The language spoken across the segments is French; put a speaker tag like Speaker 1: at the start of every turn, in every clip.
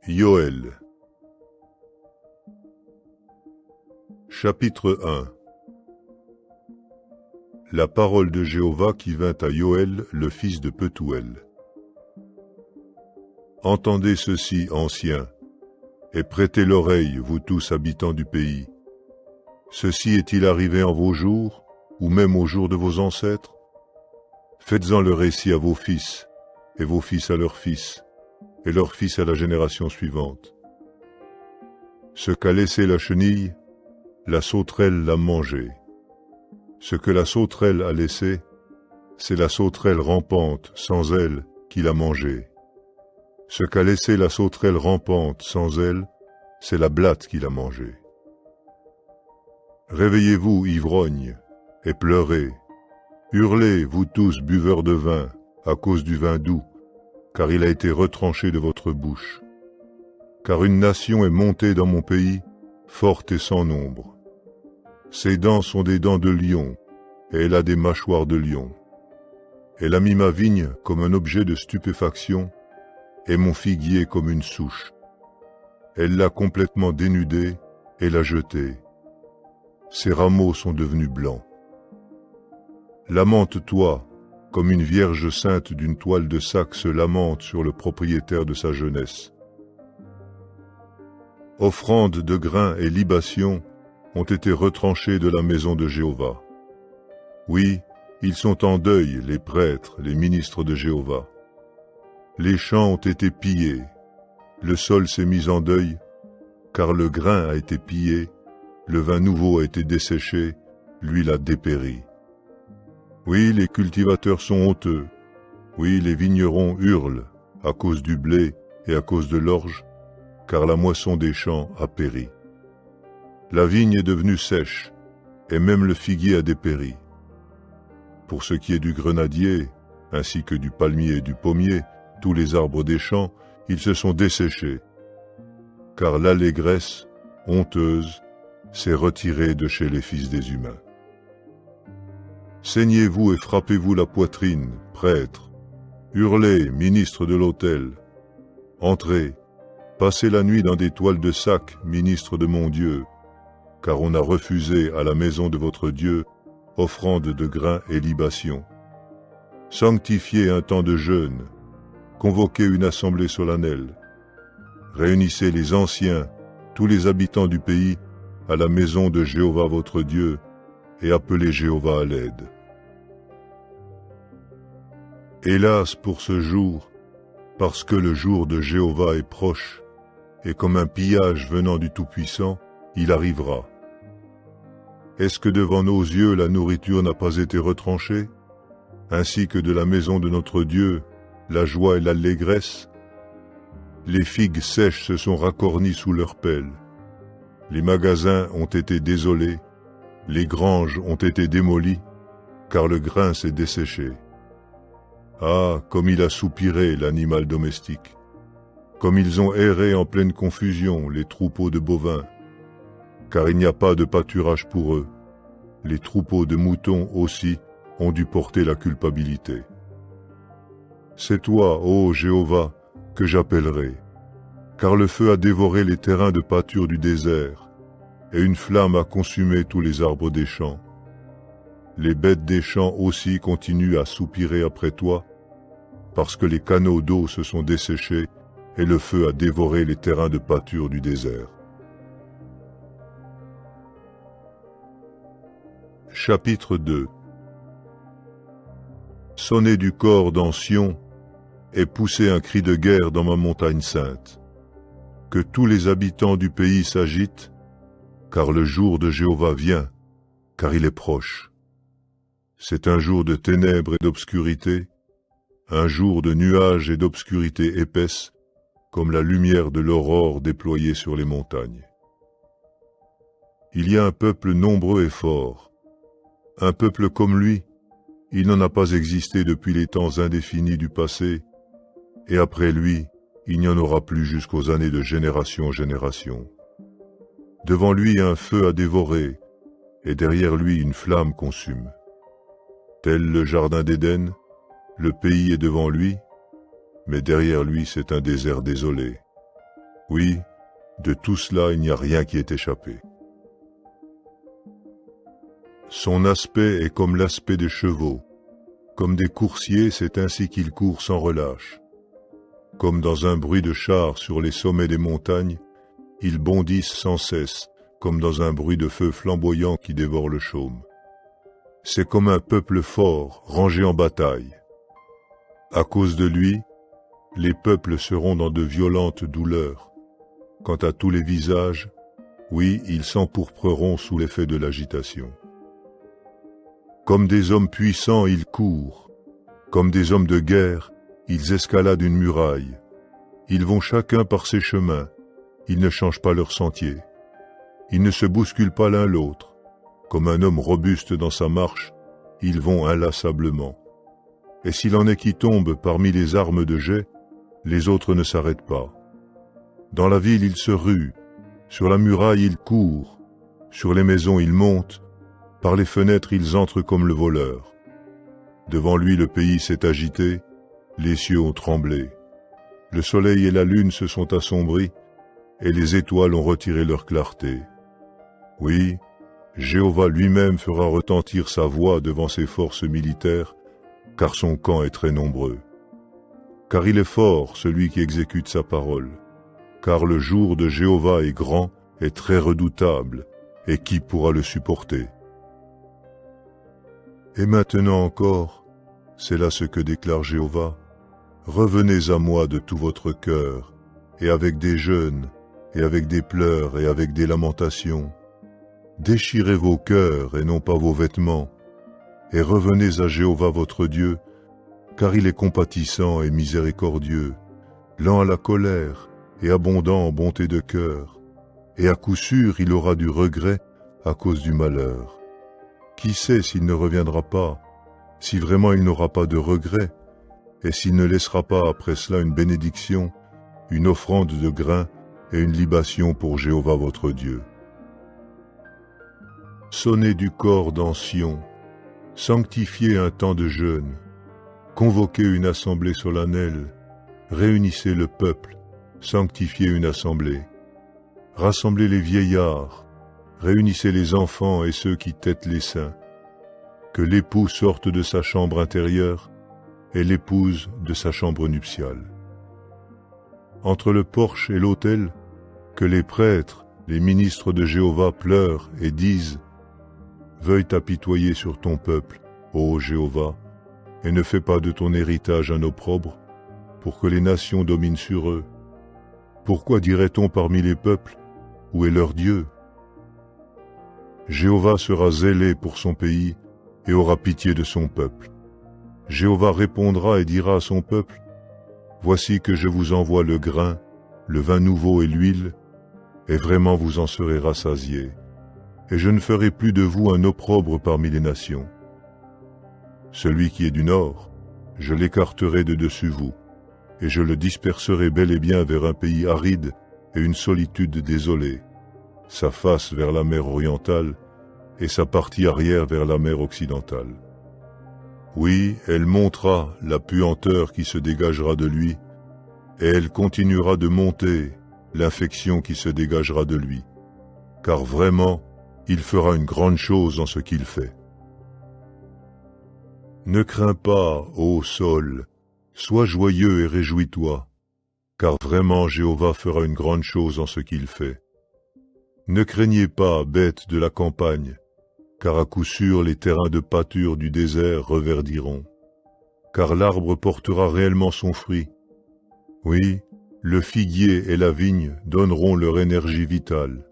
Speaker 1: Yoël. Chapitre 1. La parole de Jéhovah qui vint à Yoël, le fils de Pethuel. Entendez ceci, anciens, et prêtez l'oreille, vous tous habitants du pays. Ceci est-il arrivé en vos jours, ou même aux jours de vos ancêtres? Faites-en le récit à vos fils, et vos fils à leurs fils, et leurs fils à la génération suivante. Ce qu'a laissé la chenille, la sauterelle l'a mangé. Ce que la sauterelle a laissé, c'est la sauterelle rampante, sans aile, qui l'a mangé. Ce qu'a laissé la sauterelle rampante, sans aile, c'est la blatte qui l'a mangé. Réveillez-vous, ivrognes, et pleurez. Hurlez, vous tous, buveurs de vin, à cause du vin doux, car il a été retranché de votre bouche. Car une nation est montée dans mon pays, forte et sans nombre. Ses dents sont des dents de lion, et elle a des mâchoires de lion. Elle a mis ma vigne comme un objet de stupéfaction, et mon figuier comme une souche. Elle l'a complètement dénudé et l'a jeté. Ses rameaux sont devenus blancs. Lamente-toi, comme une vierge sainte d'une toile de sac se lamente sur le propriétaire de sa jeunesse. Offrandes de grains et libations ont été retranchés de la maison de Jéhovah. Oui, ils sont en deuil, les prêtres, les ministres de Jéhovah. Les champs ont été pillés, le sol s'est mis en deuil, car le grain a été pillé, le vin nouveau a été desséché, l'huile a dépéri. Oui, les cultivateurs sont honteux, oui, les vignerons hurlent à cause du blé et à cause de l'orge, car la moisson des champs a péri. La vigne est devenue sèche, et même le figuier a dépéri. Pour ce qui est du grenadier, ainsi que du palmier et du pommier, tous les arbres des champs, ils se sont desséchés, car l'allégresse, honteuse, s'est retirée de chez les fils des humains. Saignez-vous et frappez-vous la poitrine, prêtres, hurlez, ministres de l'autel, entrez, passez la nuit dans des toiles de sac, ministres de mon Dieu, car on a refusé à la maison de votre Dieu offrande de grains et libations. Sanctifiez un temps de jeûne, convoquez une assemblée solennelle, réunissez les anciens, tous les habitants du pays, à la maison de Jéhovah votre Dieu, et appelez Jéhovah à l'aide. Hélas pour ce jour, parce que le jour de Jéhovah est proche, et comme un pillage venant du Tout-Puissant, il arrivera. Est-ce que devant nos yeux la nourriture n'a pas été retranchée, ainsi que de la maison de notre Dieu, la joie et l'allégresse? Les figues sèches se sont racornies sous leurs pelles, les magasins ont été désolés, les granges ont été démolies, car le grain s'est desséché. Ah, comme il a soupiré l'animal domestique, comme ils ont erré en pleine confusion les troupeaux de bovins, car il n'y a pas de pâturage pour eux. Les troupeaux de moutons aussi ont dû porter la culpabilité. C'est toi, ô Jéhovah, que j'appellerai, car le feu a dévoré les terrains de pâture du désert, et une flamme a consumé tous les arbres des champs. Les bêtes des champs aussi continuent à soupirer après toi, parce que les canaux d'eau se sont desséchés, et le feu a dévoré les terrains de pâture du désert. Chapitre 2. Sonnez du cor dans Sion, et poussez un cri de guerre dans ma montagne sainte. Que tous les habitants du pays s'agitent, car le jour de Jéhovah vient, car il est proche. C'est un jour de ténèbres et d'obscurité, un jour de nuages et d'obscurité épaisse, comme la lumière de l'aurore déployée sur les montagnes. Il y a un peuple nombreux et fort, un peuple comme lui, il n'en a pas existé depuis les temps indéfinis du passé, et après lui, il n'y en aura plus jusqu'aux années de génération en génération. Devant lui un feu à dévorer, et derrière lui une flamme consume. Tel le jardin d'Éden, le pays est devant lui, mais derrière lui c'est un désert désolé. Oui, de tout cela il n'y a rien qui ait échappé. Son aspect est comme l'aspect des chevaux. Comme des coursiers, c'est ainsi qu'ils courent sans relâche. Comme dans un bruit de chars sur les sommets des montagnes, ils bondissent sans cesse, comme dans un bruit de feu flamboyant qui dévore le chaume. C'est comme un peuple fort, rangé en bataille. À cause de lui, les peuples seront dans de violentes douleurs. Quant à tous les visages, oui, ils s'empourpreront sous l'effet de l'agitation. Comme des hommes puissants, ils courent. Comme des hommes de guerre, ils escaladent une muraille. Ils vont chacun par ses chemins. Ils ne changent pas leur sentier. Ils ne se bousculent pas l'un l'autre. Comme un homme robuste dans sa marche, ils vont inlassablement. Et s'il en est qui tombent parmi les armes de jet, les autres ne s'arrêtent pas. Dans la ville, ils se ruent. Sur la muraille, ils courent. Sur les maisons, ils montent. Par les fenêtres, ils entrent comme le voleur. Devant lui, le pays s'est agité, les cieux ont tremblé. Le soleil et la lune se sont assombris, et les étoiles ont retiré leur clarté. Oui, Jéhovah lui-même fera retentir sa voix devant ses forces militaires, car son camp est très nombreux. Car il est fort, celui qui exécute sa parole. Car le jour de Jéhovah est grand et très redoutable, et qui pourra le supporter? Et maintenant encore, c'est là ce que déclare Jéhovah, revenez à moi de tout votre cœur, et avec des jeûnes, et avec des pleurs, et avec des lamentations. Déchirez vos cœurs, et non pas vos vêtements, et revenez à Jéhovah votre Dieu, car il est compatissant et miséricordieux, lent à la colère, et abondant en bonté de cœur, et à coup sûr il aura du regret à cause du malheur. Qui sait s'il ne reviendra pas, si vraiment il n'aura pas de regret, et s'il ne laissera pas après cela une bénédiction, une offrande de grains et une libation pour Jéhovah votre Dieu. Sonnez du corps dans Sion, sanctifiez un temps de jeûne, convoquez une assemblée solennelle, réunissez le peuple, sanctifiez une assemblée, rassemblez les vieillards, réunissez les enfants et ceux qui têtent les seins, que l'époux sorte de sa chambre intérieure et l'épouse de sa chambre nuptiale. Entre le porche et l'autel, que les prêtres, les ministres de Jéhovah pleurent et disent « Veuille t'apitoyer sur ton peuple, ô Jéhovah, et ne fais pas de ton héritage un opprobre, pour que les nations dominent sur eux. Pourquoi dirait-on parmi les peuples, où est leur Dieu ? Jéhovah sera zélé pour son pays et aura pitié de son peuple. Jéhovah répondra et dira à son peuple, « Voici que je vous envoie le grain, le vin nouveau et l'huile, et vraiment vous en serez rassasiés, et je ne ferai plus de vous un opprobre parmi les nations. Celui qui est du nord, je l'écarterai de dessus vous, et je le disperserai bel et bien vers un pays aride et une solitude désolée, sa face vers la mer orientale et sa partie arrière vers la mer occidentale. Oui, elle montera la puanteur qui se dégagera de lui, et elle continuera de monter l'infection qui se dégagera de lui, car vraiment, il fera une grande chose en ce qu'il fait. Ne crains pas, ô sol, sois joyeux et réjouis-toi, car vraiment Jéhovah fera une grande chose en ce qu'il fait. Ne craignez pas, bêtes de la campagne, car à coup sûr les terrains de pâture du désert reverdiront, car l'arbre portera réellement son fruit. Oui, le figuier et la vigne donneront leur énergie vitale.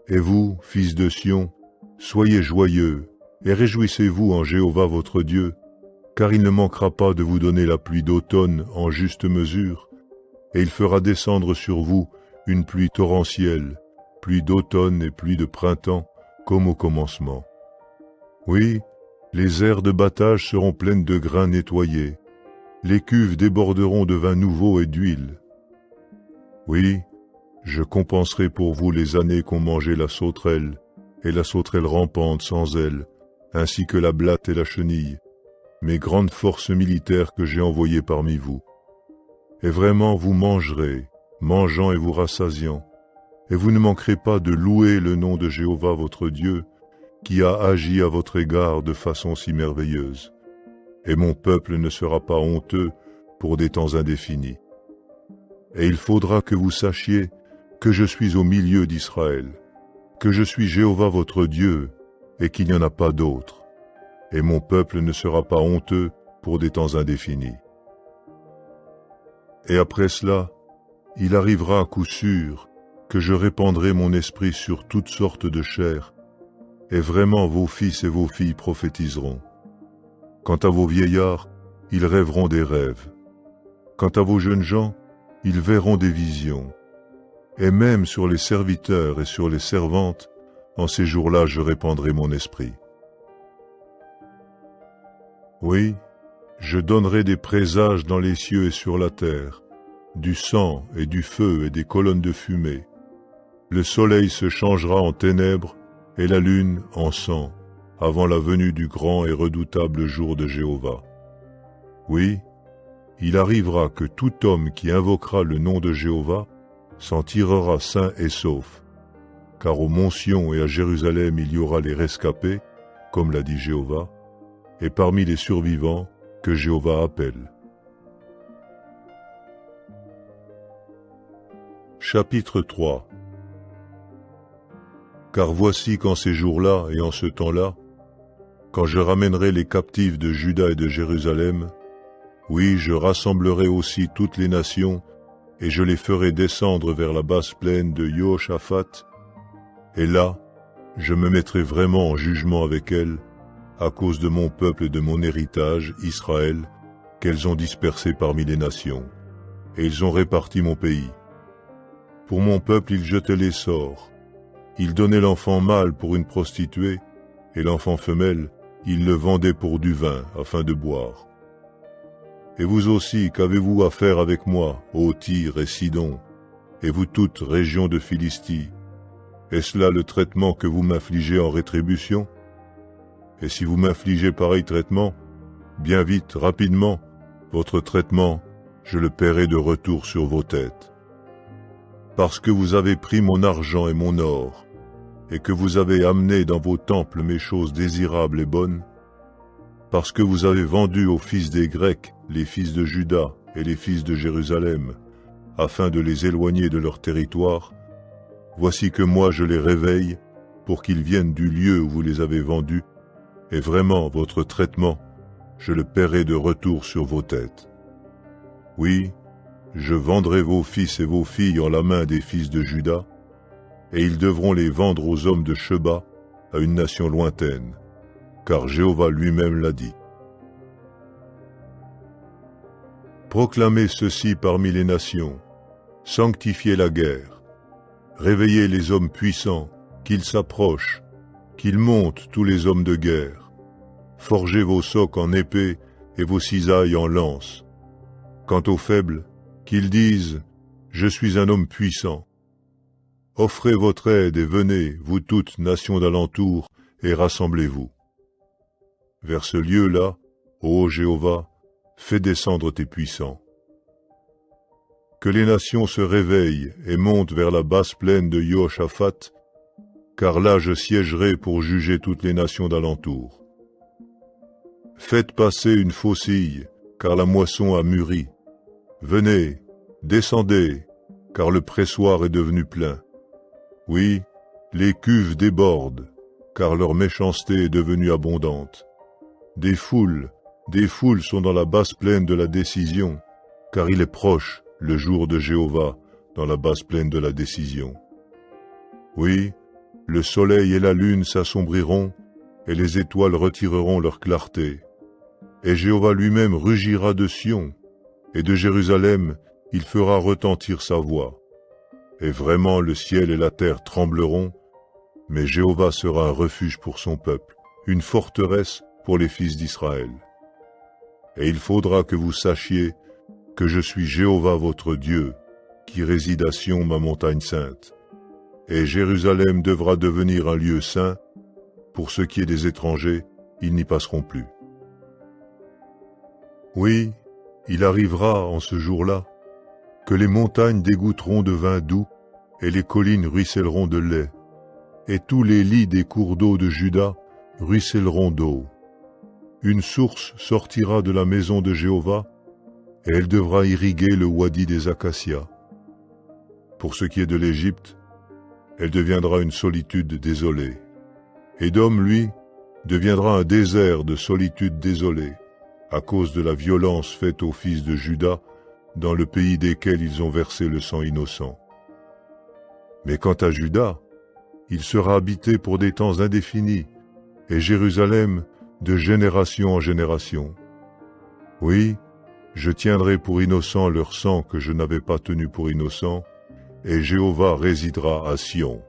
Speaker 1: Et vous, fils de Sion, soyez joyeux et réjouissez-vous en Jéhovah votre Dieu, car il ne manquera pas de vous donner la pluie d'automne en juste mesure, et il fera descendre sur vous une pluie torrentielle, pluie d'automne et pluie de printemps, comme au commencement. Oui, les aires de battage seront pleines de grains nettoyés, les cuves déborderont de vin nouveau et d'huile, Oui, je compenserai pour vous les années qu'ont mangé la sauterelle, et la sauterelle rampante sans ailes, ainsi que la blatte et la chenille, mes grandes forces militaires que j'ai envoyées parmi vous. Et vraiment vous mangerez, mangeant et vous rassasiant, et vous ne manquerez pas de louer le nom de Jéhovah votre Dieu, qui a agi à votre égard de façon si merveilleuse. Et mon peuple ne sera pas honteux pour des temps indéfinis. Et il faudra que vous sachiez que je suis au milieu d'Israël, que je suis Jéhovah votre Dieu, et qu'il n'y en a pas d'autre. Et mon peuple ne sera pas honteux pour des temps indéfinis. Et après cela, il arrivera à coup sûr que je répandrai mon esprit sur toutes sortes de chair, et vraiment vos fils et vos filles prophétiseront. Quant à vos vieillards, ils rêveront des rêves. Quant à vos jeunes gens, ils verront des visions. Et même sur les serviteurs et sur les servantes, en ces jours-là je répandrai mon esprit. Oui, je donnerai des présages dans les cieux et sur la terre, du sang et du feu et des colonnes de fumée. Le soleil se changera en ténèbres et la lune en sang, avant la venue du grand et redoutable jour de Jéhovah. Oui, il arrivera que tout homme qui invoquera le nom de Jéhovah s'en tirera sain et sauf, car au mont Sion et à Jérusalem il y aura les rescapés, comme l'a dit Jéhovah, et parmi les survivants que Jéhovah appelle. Chapitre 3. Car voici qu'en ces jours-là et en ce temps-là, quand je ramènerai les captifs de Juda et de Jérusalem, oui, je rassemblerai aussi toutes les nations, et je les ferai descendre vers la basse plaine de Jehoshaphat, et là, je me mettrai vraiment en jugement avec elles, à cause de mon peuple et de mon héritage, Israël, qu'elles ont dispersé parmi les nations, et ils ont réparti mon pays. Pour mon peuple, ils jetaient les sorts. Ils donnaient l'enfant mâle pour une prostituée, et l'enfant femelle, ils le vendaient pour du vin, afin de boire. Et vous aussi, qu'avez-vous à faire avec moi, ô Tyr et Sidon, et vous toutes, régions de Philistie? Est-ce là le traitement que vous m'infligez en rétribution? Et si vous m'infligez pareil traitement, bien vite, rapidement, votre traitement, je le paierai de retour sur vos têtes. Parce que vous avez pris mon argent et mon or, et que vous avez amené dans vos temples mes choses désirables et bonnes, parce que vous avez vendu aux fils des Grecs les fils de Juda et les fils de Jérusalem, afin de les éloigner de leur territoire, voici que moi je les réveille pour qu'ils viennent du lieu où vous les avez vendus, et vraiment votre traitement, je le paierai de retour sur vos têtes. Oui, je vendrai vos fils et vos filles en la main des fils de Juda, et ils devront les vendre aux hommes de Sheba, à une nation lointaine, car Jéhovah lui-même l'a dit. Proclamez ceci parmi les nations, sanctifiez la guerre, réveillez les hommes puissants, qu'ils s'approchent, qu'ils montent tous les hommes de guerre, forgez vos socs en épée et vos cisailles en lance. Quant aux faibles, qu'ils disent « Je suis un homme puissant ». Offrez votre aide et venez, vous toutes, nations d'alentour, et rassemblez-vous. Vers ce lieu-là, ô Jéhovah, fais descendre tes puissants. Que les nations se réveillent et montent vers la basse plaine de Jehoshaphat, car là je siégerai pour juger toutes les nations d'alentour. Faites passer une faucille, car la moisson a mûri. Venez, descendez, car le pressoir est devenu plein. Oui, les cuves débordent, car leur méchanceté est devenue abondante. Des foules sont dans la basse plaine de la décision, car il est proche, le jour de Jéhovah, dans la basse plaine de la décision. Oui, le soleil et la lune s'assombriront, et les étoiles retireront leur clarté. Et Jéhovah lui-même rugira de Sion, et de Jérusalem il fera retentir sa voix. Et vraiment le ciel et la terre trembleront, mais Jéhovah sera un refuge pour son peuple, une forteresse pour les fils d'Israël. Et il faudra que vous sachiez que je suis Jéhovah votre Dieu, qui réside à Sion, ma montagne sainte. Et Jérusalem devra devenir un lieu saint. Pour ce qui est des étrangers, ils n'y passeront plus. Oui, il arrivera en ce jour-là que les montagnes dégoutteront de vin doux et les collines ruisselleront de lait, et tous les lits des cours d'eau de Juda ruisselleront d'eau. Une source sortira de la maison de Jéhovah, et elle devra irriguer le wadi des acacias. Pour ce qui est de l'Égypte, elle deviendra une solitude désolée. Édom, lui, deviendra un désert de solitude désolée, à cause de la violence faite aux fils de Juda dans le pays desquels ils ont versé le sang innocent. Mais quant à Juda, il sera habité pour des temps indéfinis, et Jérusalem de génération en génération. Oui, je tiendrai pour innocent leur sang que je n'avais pas tenu pour innocent, et Jéhovah résidera à Sion.